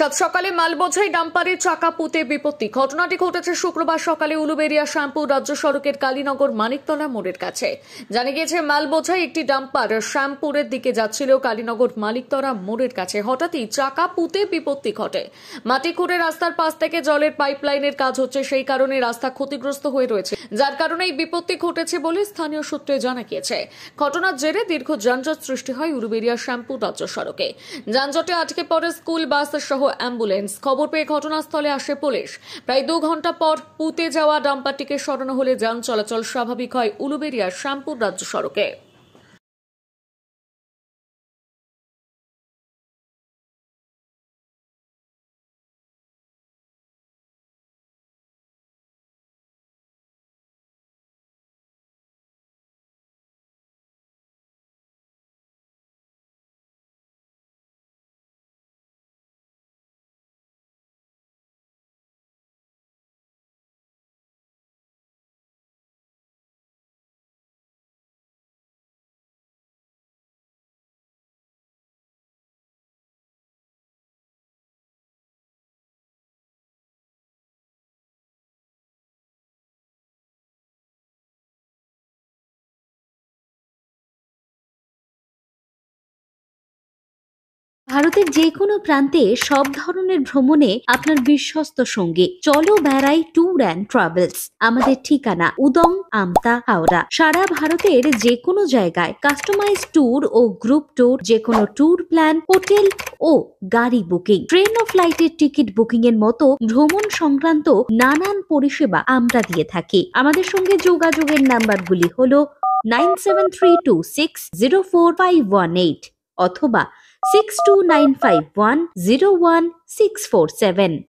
সাত সকালে মালবোঝাই ডাম্পারের চাকা পুঁতে বিপত্তি। ঘটনাটি ঘটেছে শুক্রবার সকালে উলুবেড়িয়া শ্যামপুর রাজ্য সড়কের কালীনগর মানিকতলা মোড়ের কাছে। জানা গিয়েছে মালবোঝাই একটি ডাম্পার শ্যামপুরের দিকে যাচ্ছিল কালীনগর মানিকতলা মোড়ের কাছে। হঠাৎই চাকা পুঁতে বিপত্তি ঘটে। মাটি খুঁড়ে রাস্তার পাশ থেকে জলের পাইপলাইনের কাজ হচ্ছে, সেই কারণে রাস্তা ক্ষতিগ্রস্ত হয়ে রয়েছে, যার কারণে এই বিপত্তি ঘটেছে বলে স্থানীয় সূত্রে জানা গিয়েছে। ঘটনার জেরে দীর্ঘ যানজট সৃষ্টি হয় উলুবেড়িয়া শ্যামপুর রাজ্য সড়কে। যানজটে আটকে পড়ে স্কুল বাস সহ অ্যাম্বুলেন্স। খবর পেয়ে ঘটনাস্থলে আসে পুলিশ। প্রায় 2 ঘন্টা পর পুঁতে যাওয়া ডাম্পারটিকে সরানো হলে যান চলাচল স্বাভাবিক হয় উলুবেড়িয়া শ্যামপুর রাজ্য সড়কে। ভারতের যে কোনো প্রান্তে সব ধরনের ভ্রমণে আপনার বিশ্বস্ত সঙ্গী চলো বেড়াই ট্যুর অ্যান্ড ট্রাভেলস। আমাদের ঠিকানা উদং, আমতা, হাওড়া। সারা ভারতের যে কোনো জায়গায় কাস্টমাইজ ট্যুর ও গ্রুপ ট্যুর, যে কোনো ট্যুর প্ল্যান, হোটেল ও গাড়ি বুকিং, ট্রেন ও ফ্লাইটের টিকিট বুকিং এর মতো ভ্রমণ সংক্রান্ত নানান পরিষেবা আমরা দিয়ে থাকি। আমাদের সঙ্গে যোগাযোগের নাম্বারগুলি হলো 9732604518 অথবা 6295101647।